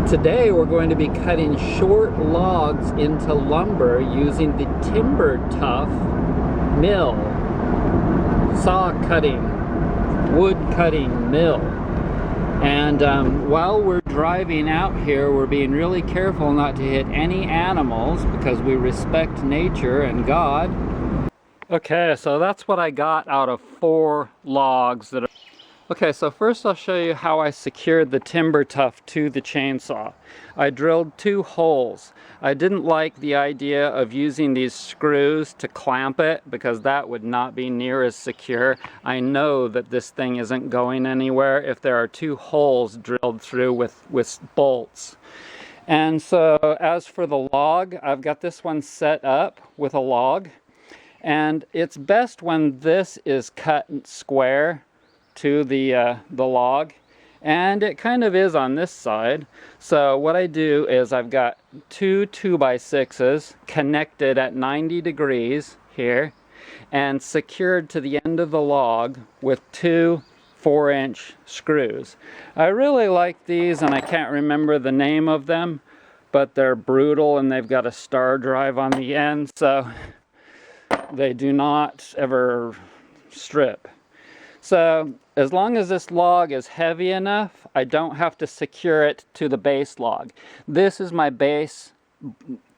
Today we're going to be cutting short logs into lumber using the Timber Tough mill, saw cutting, wood cutting mill. And while we're driving out here, we're being really careful not to hit any animals because we respect nature and God. Okay, so that's what I got out of 4 logs that are... Okay, so first I'll show you how I secured the Timber Tough to the chainsaw. I drilled 2 holes. I didn't like the idea of using these screws to clamp it because that would not be near as secure. I know that this thing isn't going anywhere if there are 2 holes drilled through with bolts. And so as for the log, I've got this one set up with a log. And it's best when this is cut square to the log, and it kind of is on this side. So what I do is I've got 2 2x6s connected at 90 degrees here and secured to the end of the log with 2 4-inch screws. I really like these, and I can't remember the name of them, but they're brutal and they've got a star drive on the end, so they do not ever strip. So as long as this log is heavy enough, I don't have to secure it to the base log. This is my base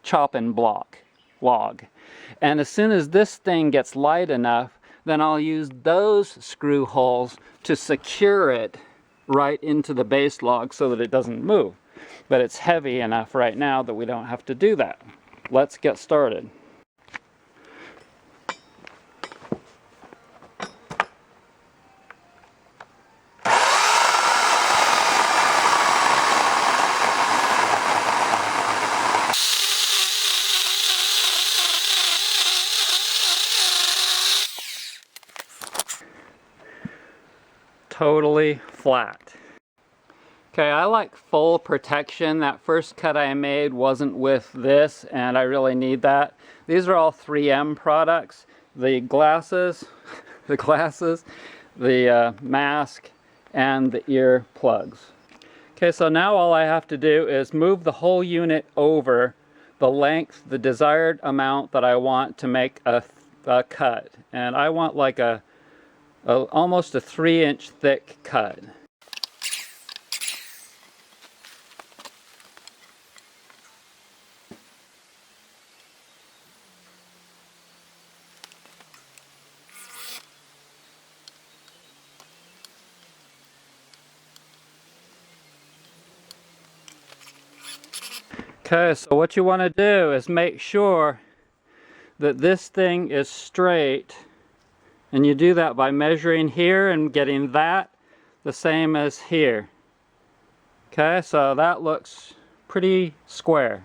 chopping block log. And as soon as this thing gets light enough, then I'll use those screw holes to secure it right into the base log so that it doesn't move. But it's heavy enough right now that we don't have to do that. Let's get started. Totally flat. Okay, I like full protection. That first cut I made wasn't with this, and I really need that. These are all 3M products. The glasses, the mask, and the ear plugs. Okay, so now all I have to do is move the whole unit over the length, the desired amount that I want to make a cut. And I want like almost a 3-inch thick cut. Okay, so what you want to do is make sure that this thing is straight. And you do that by measuring here and getting that the same as here. Okay, so that looks pretty square.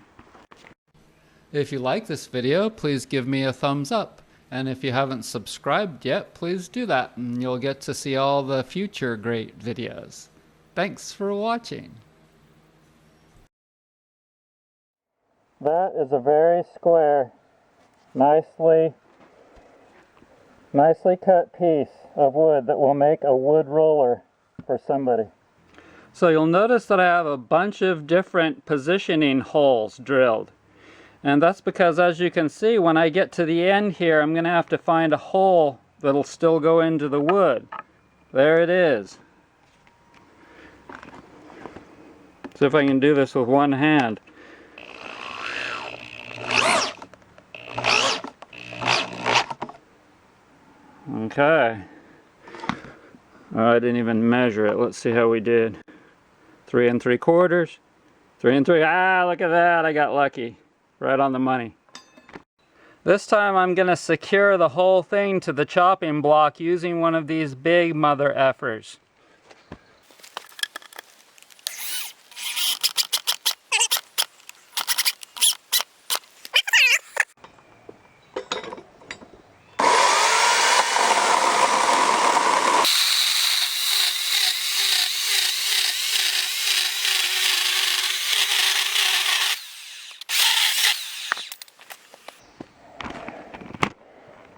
If you like this video, please give me a thumbs up. And if you haven't subscribed yet, please do that, and you'll get to see all the future great videos. Thanks for watching. That is a very square, nicely cut piece of wood that will make a wood roller for somebody. So you'll notice that I have a bunch of different positioning holes drilled. And that's because, as you can see, when I get to the end here, I'm going to have to find a hole that'll still go into the wood. There it is. See if I can do this with one hand. Okay. Oh, I didn't even measure it. Let's see how we did. 3 3/4. 3 3. Ah, look at that. I got lucky. Right on the money. This time I'm going to secure the whole thing to the chopping block using one of these big mother effers.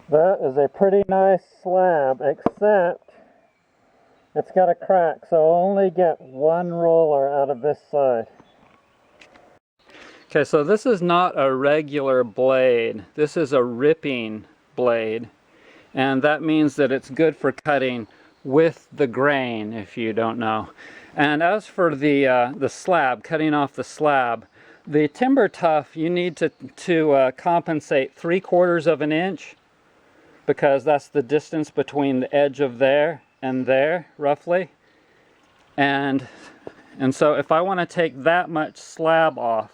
That is a pretty nice slab, except it's got a crack, so I'll only get one roller out of this side. Okay, so this is not a regular blade. This is a ripping blade. And that means that it's good for cutting with the grain, if you don't know. And as for the slab, cutting off the slab, the timber tough, you need to compensate 3/4 of an inch, because that's the distance between the edge of there and there, roughly. And so if I want to take that much slab off,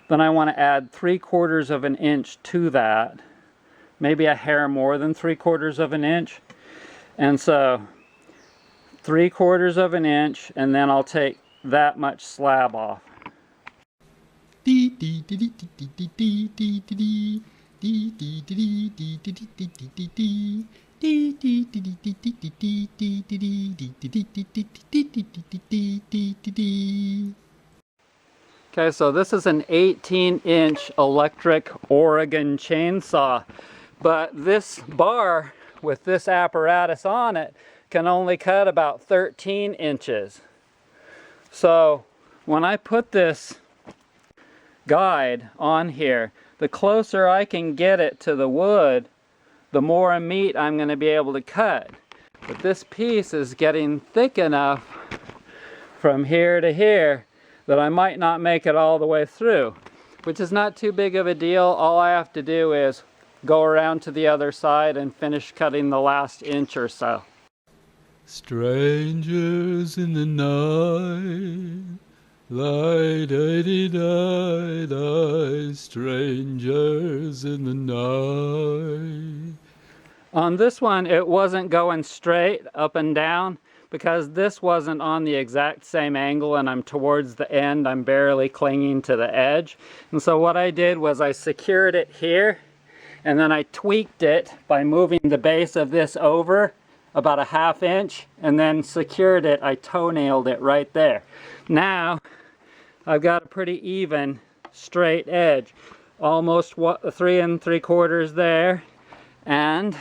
then I want to add 3/4 of an inch to that, maybe a hair more than 3/4 of an inch. And so 3/4 of an inch, and then I'll take that much slab off. Okay, so this is an 18-inch electric Oregon chainsaw, but this bar with this apparatus on it can only cut about 13 inches. So when I put this guide on here, the closer I can get it to the wood, the more meat I'm going to be able to cut. But this piece is getting thick enough from here to here that I might not make it all the way through, which is not too big of a deal. All I have to do is go around to the other side and finish cutting the last inch or so. Strangers in the night, lie-di-di-di-di, strangers in the night. On this one, it wasn't going straight up and down because this wasn't on the exact same angle and I'm towards the end. I'm barely clinging to the edge. And so what I did was I secured it here, and then I tweaked it by moving the base of this over about a 1/2 inch, and then secured it. I toe-nailed it right there. Now I've got a pretty even straight edge, almost 3 3/4 there, and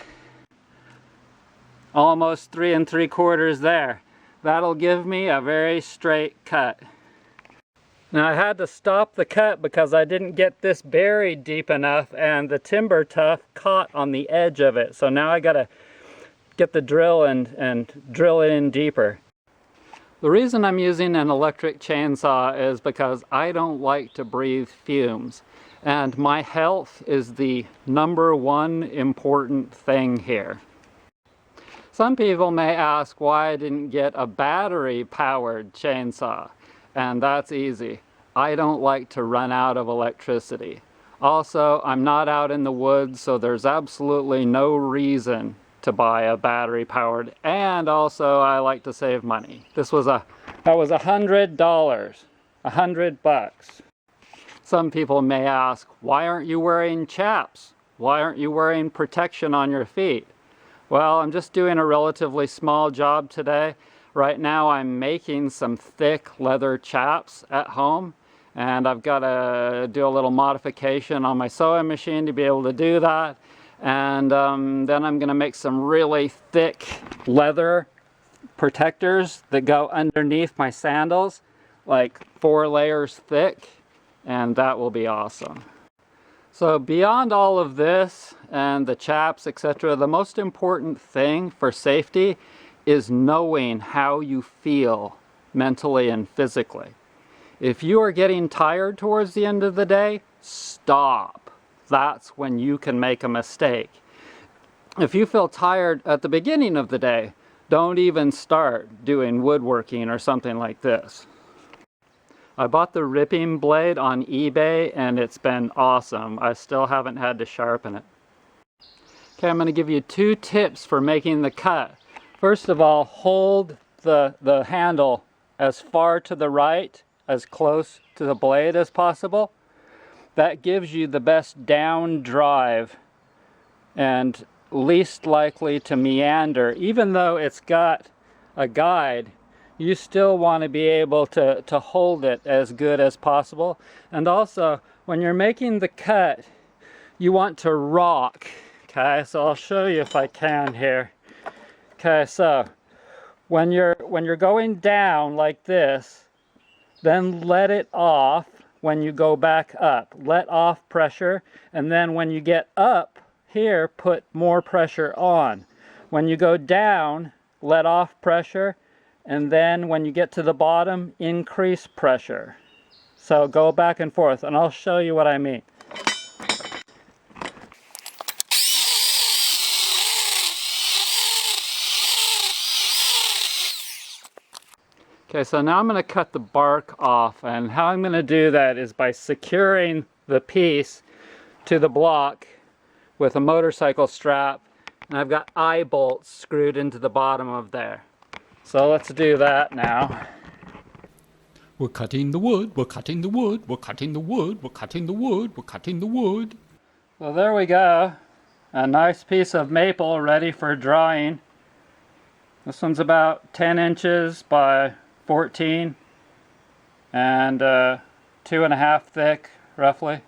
almost 3 3/4 there. That'll give me a very straight cut. Now I had to stop the cut because I didn't get this buried deep enough, and the timber tough caught on the edge of it. So now I gotta get the drill and drill it in deeper. The reason I'm using an electric chainsaw is because I don't like to breathe fumes, and my health is the #1 important thing here. Some people may ask why I didn't get a battery-powered chainsaw, and that's easy. I don't like to run out of electricity. Also, I'm not out in the woods, so there's absolutely no reason to buy a battery-powered, and also I like to save money. That was $100, $100. Some people may ask, why aren't you wearing chaps? Why aren't you wearing protection on your feet? Well, I'm just doing a relatively small job today. Right now I'm making some thick leather chaps at home, and I've got to do a little modification on my sewing machine to be able to do that. And then I'm going to make some really thick leather protectors that go underneath my sandals, like 4 layers thick, and that will be awesome. So beyond all of this and the chaps, etc., the most important thing for safety is knowing how you feel mentally and physically. If you are getting tired towards the end of the day, stop. That's when you can make a mistake. If you feel tired at the beginning of the day, don't even start doing woodworking or something like this. I bought the ripping blade on eBay and it's been awesome. I still haven't had to sharpen it. Okay, I'm going to give you 2 tips for making the cut. First of all, hold the handle as far to the right, as close to the blade as possible. That gives you the best down drive and least likely to meander. Even though it's got a guide, you still want to be able to hold it as good as possible. And also, when you're making the cut, you want to rock. Okay, so I'll show you if I can here. Okay, so when you're going down like this, then let it off when you go back up. Let off pressure, and then when you get up here, put more pressure on. When you go down, let off pressure, and then when you get to the bottom, increase pressure. So go back and forth, and I'll show you what I mean. Okay, so now I'm going to cut the bark off, and how I'm going to do that is by securing the piece to the block with a motorcycle strap, and I've got eye bolts screwed into the bottom of there. So let's do that now. We're cutting the wood, we're cutting the wood, we're cutting the wood, we're cutting the wood, we're cutting the wood. So there we go. A nice piece of maple ready for drying. This one's about 10 inches by 14 and 2.5 thick roughly,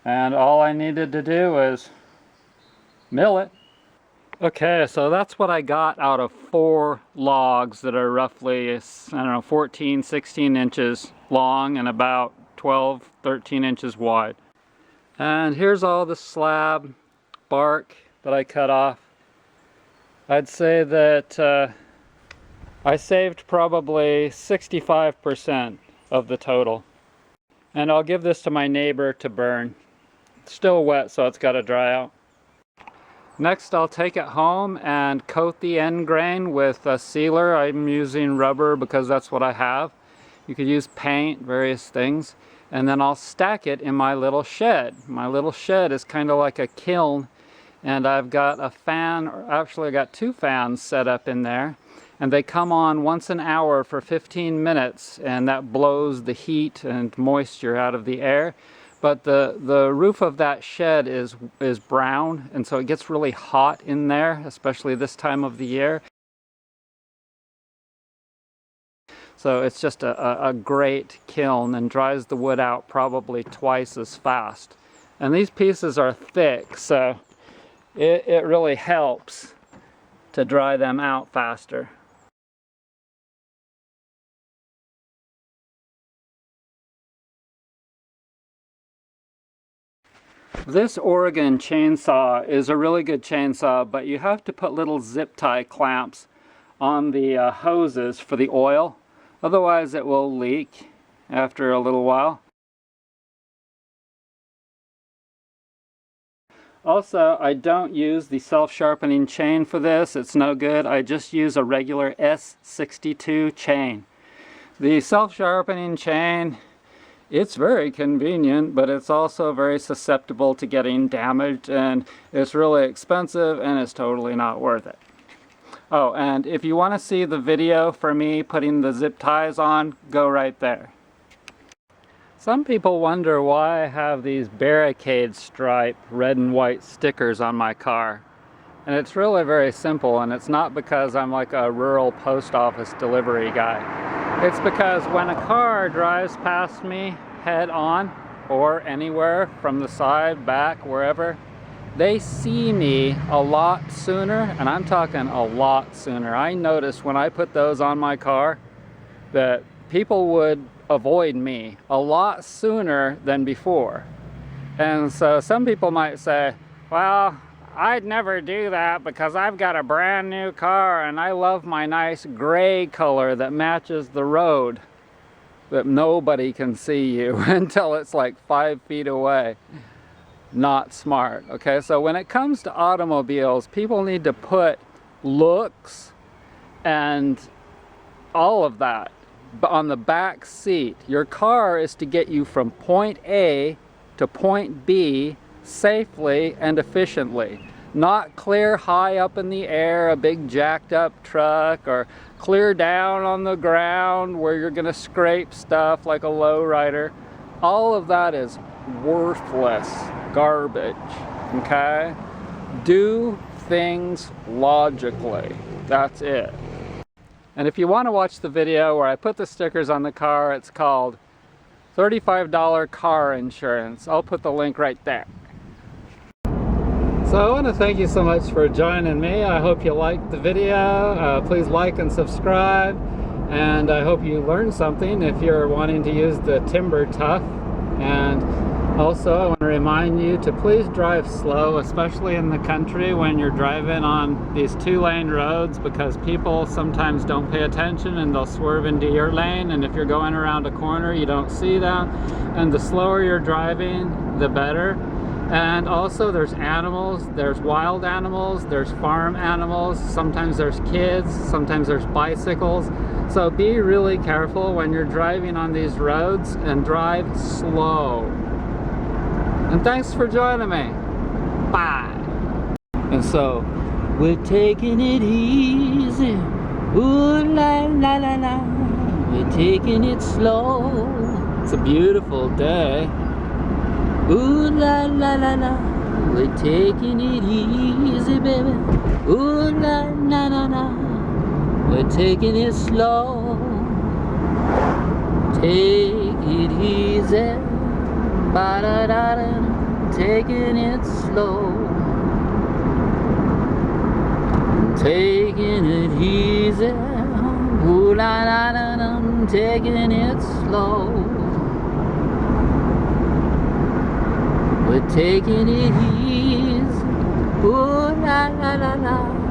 and all I needed to do was mill it. Okay, so that's what I got out of 4 logs that are roughly, I don't know, 14, 16 inches long and about 12, 13 inches wide. And here's all the slab bark that I cut off. I'd say that I saved probably 65% of the total. And I'll give this to my neighbor to burn. It's still wet, so it's got to dry out. Next, I'll take it home and coat the end grain with a sealer. I'm using rubber because that's what I have. You could use paint, various things. And then I'll stack it in my little shed. My little shed is kind of like a kiln. And I've got a fan, or actually I got 2 fans set up in there. And they come on once an hour for 15 minutes, and that blows the heat and moisture out of the air. But the roof of that shed is brown, and so it gets really hot in there, especially this time of the year. So it's just a great kiln and dries the wood out probably twice as fast. And these pieces are thick, so it really helps to dry them out faster. This Oregon chainsaw is a really good chainsaw, but you have to put little zip tie clamps on the hoses for the oil. Otherwise it will leak after a little while. Also, I don't use the self-sharpening chain for this. It's no good. I just use a regular S62 chain. The self-sharpening chain, it's very convenient, but it's also very susceptible to getting damaged, and it's really expensive, and it's totally not worth it. Oh, and if you want to see the video for me putting the zip ties on, go right there. Some people wonder why I have these barricade stripe red and white stickers on my car. And it's really very simple, and it's not because I'm like a rural post office delivery guy. It's because when a car drives past me head on or anywhere from the side, back, wherever, they see me a lot sooner, and I'm talking a lot sooner. I noticed when I put those on my car that people would avoid me a lot sooner than before. And so some people might say, well, I'd never do that because I've got a brand new car and I love my nice gray color that matches the road, that nobody can see you until it's like 5 feet away. Not smart. Okay, so when it comes to automobiles, people need to put looks and all of that on the back seat. Your car is to get you from point A to point B safely and efficiently. Not clear high up in the air, a big jacked up truck, or clear down on the ground where you're gonna scrape stuff like a lowrider. All of that is worthless garbage, okay? Do things logically, that's it. And if you want to watch the video where I put the stickers on the car, it's called $35 car insurance. I'll put the link right there. So I want to thank you so much for joining me. I hope you liked the video. Please like and subscribe. And I hope you learned something if you're wanting to use the Timber Tough. And also, I want to remind you to please drive slow, especially in the country when you're driving on these 2-lane roads, because people sometimes don't pay attention and they'll swerve into your lane, and if you're going around a corner you don't see that, and the slower you're driving the better. And also there's animals, there's wild animals, there's farm animals, sometimes there's kids, sometimes there's bicycles. So be really careful when you're driving on these roads and drive slow. And thanks for joining me. Bye. And so, we're taking it easy. Ooh la la la la. We're taking it slow. It's a beautiful day. Ooh la la la la. We're taking it easy, baby. Ooh la la la la. We're taking it slow. Take it easy. Ba-da-da-da, taking it slow. Taking it easy. Ooh la la la la, taking it slow. We're taking it easy. Ooh la la la la.